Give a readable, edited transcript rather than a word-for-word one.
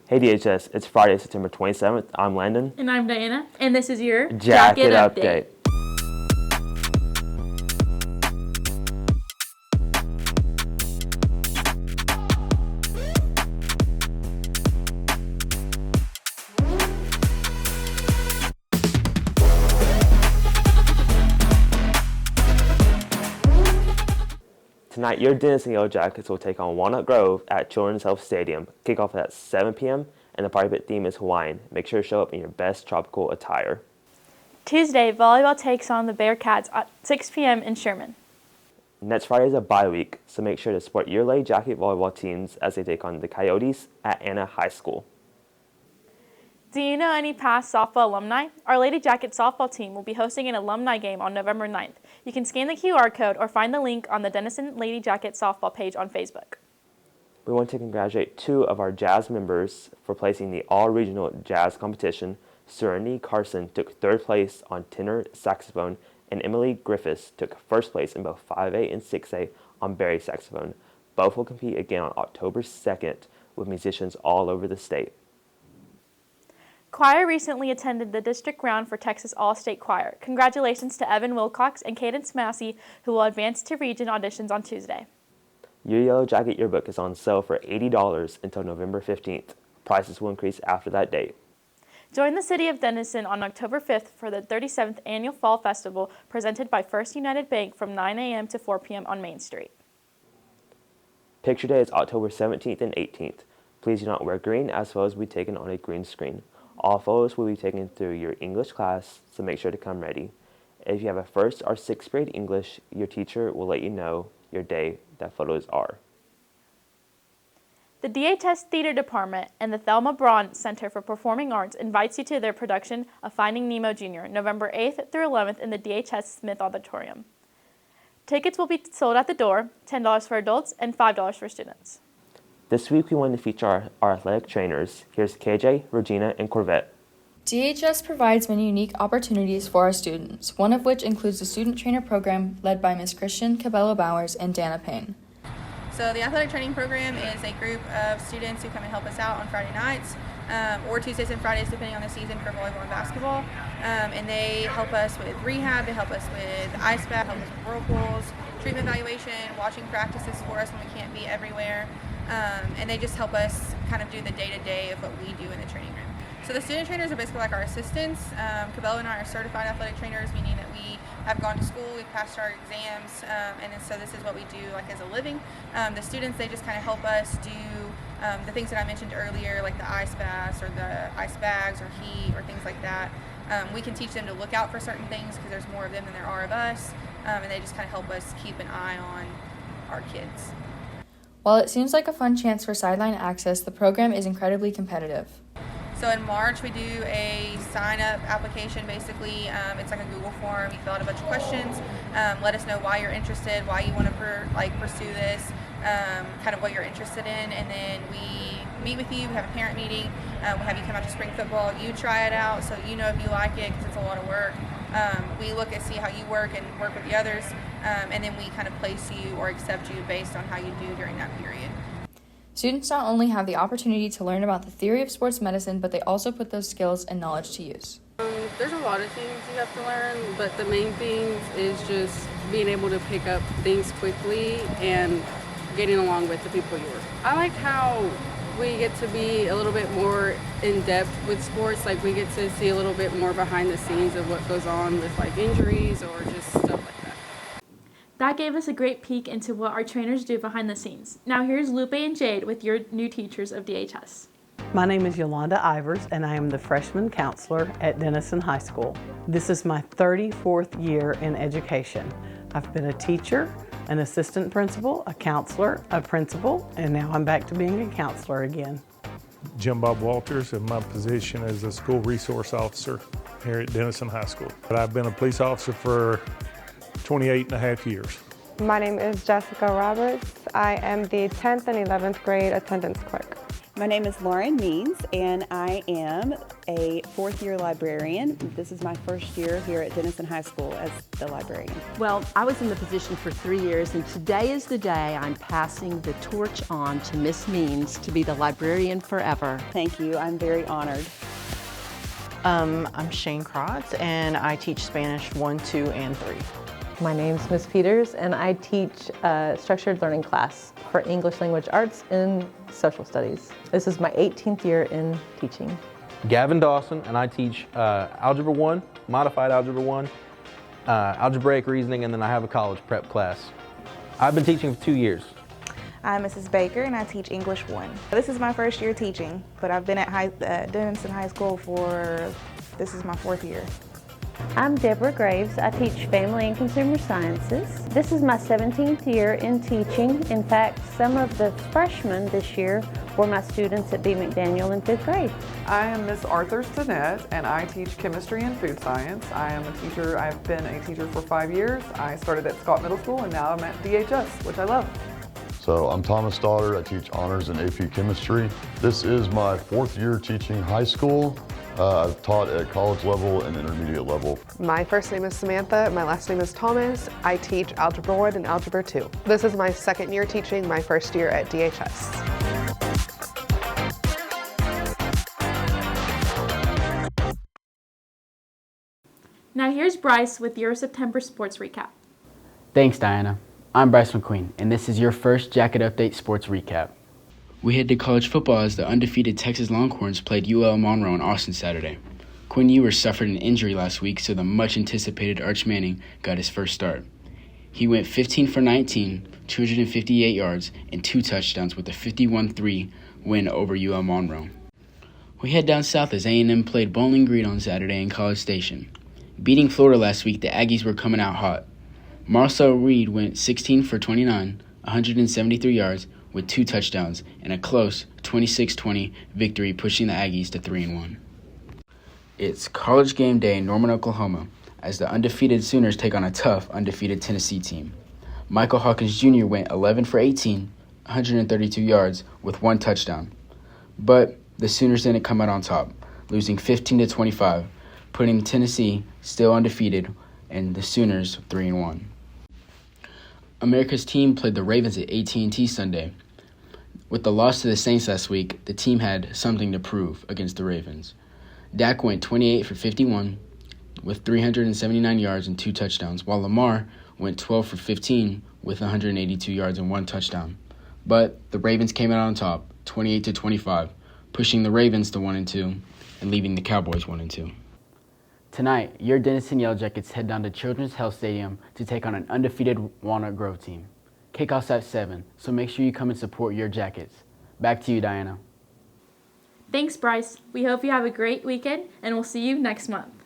Hey DHS, it's Friday, September 27th. I'm Landon. And I'm Diana. And this is your Jacket Update. Tonight, your Denison Yellow Jackets will take on Walnut Grove at Children's Health Stadium. Kickoff at 7 p.m. and the party pit theme is Hawaiian. Make sure to show up in your best tropical attire. Tuesday, volleyball takes on the Bearcats at 6 p.m. in Sherman. Next Friday is a bye week, so make sure to support your Lady Jacket volleyball teams as they take on the Coyotes at Anna High School. Do you know any past softball alumni? Our Lady Jacket softball team will be hosting an alumni game on November 9th. You can scan the QR code or find the link on the Denison Lady Jacket softball page on Facebook. We want to congratulate two of our jazz members for placing the all-regional jazz competition. Serenity Carson took third place on tenor saxophone, and Emily Griffiths took first place in both 5A and 6A on bari saxophone. Both will compete again on October 2nd with musicians all over the state. Choir recently attended the district round for Texas All-State Choir. Congratulations to Evan Wilcox and Cadence Massey, who will advance to region auditions on Tuesday. Your Yellow Jacket yearbook is on sale for $80 until November 15th. Prices will increase after that date. Join the City of Denison on October 5th for the 37th Annual Fall Festival presented by First United Bank from 9 a.m. to 4 p.m. on Main Street. Picture Day is October 17th and 18th. Please do not wear green, as photos will be taken on a green screen. All photos will be taken through your English class, so make sure to come ready. If you have a 1st or 6th grade English, your teacher will let you know your day that photos are. The DHS Theater Department and the Thelma Braun Center for Performing Arts invites you to their production of Finding Nemo Jr., November 8th through 11th in the DHS Smith Auditorium. Tickets will be sold at the door, $10 for adults and $5 for students. This week we wanted to feature our athletic trainers. Here's KJ, Regina, and Corvette. DHS provides many unique opportunities for our students, one of which includes the Student Trainer Program led by Ms. Christian Cabello-Bowers and Dana Payne. So the athletic training program is a group of students who come and help us out on Friday nights or Tuesdays and Fridays depending on the season for volleyball and basketball. And they help us with rehab, they help us with ice bath, help us with whirlpools, treatment evaluation, watching practices for us when we can't be everywhere. And they just help us kind of do the day-to-day of what we do in the training room. So the student trainers are basically like our assistants. Cabello and I are certified athletic trainers, meaning that we have gone to school, we've passed our exams, and then so this is what we do like as a living. The students, they just kind of help us do the things that I mentioned earlier, like the ice baths or the ice bags or heat or things like that. We can teach them to look out for certain things because there's more of them than there are of us, and they just kind of help us keep an eye on our kids. While it seems like a fun chance for sideline access, the program is incredibly competitive. So in March, we do a sign-up application, basically. It's like a Google form. You fill out a bunch of questions. Let us know why you're interested, why you want to pursue this, kind of what you're interested in, and then we meet with you. We have a parent meeting. We have you come out to spring football. You try it out so you know if you like it because it's a lot of work. We look and see how you work and work with the others, and then we kind of place you or accept you based on how you do during that period. Students not only have the opportunity to learn about the theory of sports medicine, but they also put those skills and knowledge to use. There's a lot of things you have to learn, but the main thing is just being able to pick up things quickly and getting along with the people you work with. I like how we get to be a little bit more in depth with sports, like we get to see a little bit more behind the scenes of what goes on with like injuries or just stuff like that. That gave us a great peek into what our trainers do behind the scenes. Now here's Lupe and Jade with your new teachers of DHS. My name is Yolanda Ivers, and I am the freshman counselor at Denison High School. This is my 34th year in education. I've been a teacher, an assistant principal, a counselor, a principal, and now I'm back to being a counselor again. Jim Bob Walters, and my position is a school resource officer here at Denison High School. But I've been a police officer for 28 and a half years. My name is Jessica Roberts. I am the 10th and 11th grade attendance clerk. My name is Lauren Means, and I am a fourth-year librarian. This is my first year here at Denison High School as the librarian. Well, I was in the position for 3 years, and today is the day I'm passing the torch on to Miss Means to be the librarian forever. Thank you. I'm very honored. I'm Shane Krotz, and I teach Spanish 1, 2, and 3. My name's Ms. Peters, and I teach a structured learning class for English Language Arts and Social Studies. This is my 18th year in teaching. Gavin Dawson, and I teach Algebra 1, Modified Algebra 1, Algebraic Reasoning, and then I have a college prep class. I've been teaching for 2 years. I'm Mrs. Baker, and I teach English 1. This is my first year teaching, but I've been at Denison High School this is my 4th year. I'm Deborah Graves. I teach Family and Consumer Sciences. This is my 17th year in teaching. In fact, some of the freshmen this year were my students at B. McDaniel in 5th grade. I am Miss Arthur Stinnett, and I teach chemistry and food science. I am a teacher. I've been a teacher for 5 years. I started at Scott Middle School, and now I'm at DHS, which I love. So I'm Thomas Stoddard. I teach honors in AP chemistry. This is my 4th year teaching high school. I've taught at college level and intermediate level. My first name is Samantha. My last name is Thomas. I teach Algebra 1 and Algebra 2. This is my 2nd year teaching, my 1st year at DHS. Now here's Bryce with your September sports recap. Thanks, Diana. I'm Bryce McQueen, and this is your first Jacket Update sports recap. We head to college football as the undefeated Texas Longhorns played UL Monroe in Austin Saturday. Quinn Ewers suffered an injury last week, so the much-anticipated Arch Manning got his first start. He went 15 for 19, 258 yards, and 2 touchdowns with a 51-3 win over UL Monroe. We head down south as A&M played Bowling Green on Saturday in College Station. Beating Florida last week, the Aggies were coming out hot. Marcel Reed went 16 for 29, 173 yards, with 2 touchdowns and a close 26-20 victory, pushing the Aggies to 3-1. It's college game day in Norman, Oklahoma, as the undefeated Sooners take on a tough, undefeated Tennessee team. Michael Hawkins Jr. went 11 for 18, 132 yards, with 1 touchdown. But the Sooners didn't come out on top, losing 15-25, putting Tennessee still undefeated and the Sooners 3-1. America's team played the Ravens at AT&T Sunday. With the loss to the Saints last week, the team had something to prove against the Ravens. Dak went 28 for 51 with 379 yards and 2 touchdowns, while Lamar went 12 for 15 with 182 yards and 1 touchdown. But the Ravens came out on top, 28-25, pushing the Ravens to 1-2 and leaving the Cowboys 1-2. Tonight, your Denison Yellow Jackets head down to Children's Health Stadium to take on an undefeated Walnut Grove team. Kickoff's at 7, so make sure you come and support your Jackets. Back to you, Diana. Thanks, Bryce. We hope you have a great weekend, and we'll see you next month.